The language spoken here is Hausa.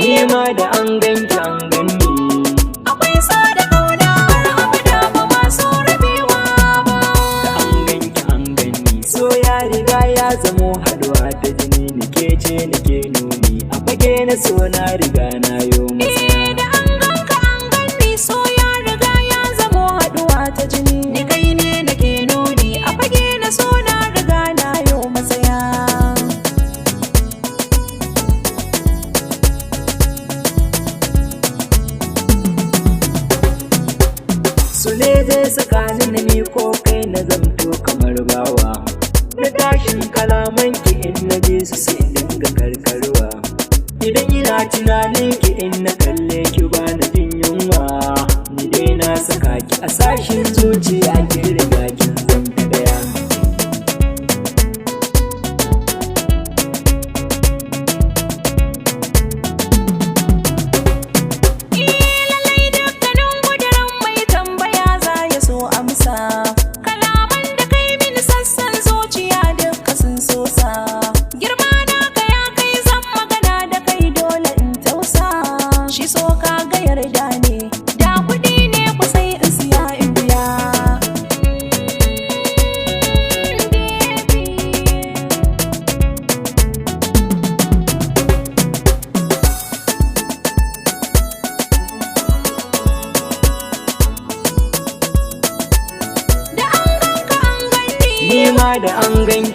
ni ma da an ganki an ganni. Akwai so da kauna har abada ba masu rabewa ba. Da an ganki an ganni, so ya riga ya zamo haduwa ta jini. Nike ce nike nuni, a fage na so na riga na yo masaya. Da an ganka an ganni, so ya riga ya zamo haduwa ta jini. Ni kai ne nake nuni, a fage na so na riga na yo masaya. Su ne zai tsakanin ni ko kai na zamto kamar bawa. Na tashin kalamanki in na je su sai dinga karkarwa. Idan ina tunanin ki in na kalle ki ba na jin yunwa. Ni dai na saka ki a sashin zuciya ki riga kin zanta daya. Lallai dukkanin guduran mai tambaya za ya so amsa. Kalaman da kai mini sassan zuciya duka sun sosa. Girma na ka ya kai zan magana da kai dole in tausa. Shi so ka ga yarda ne, da kuɗi ne ku sai in siya in biya. Ni ma da an ganki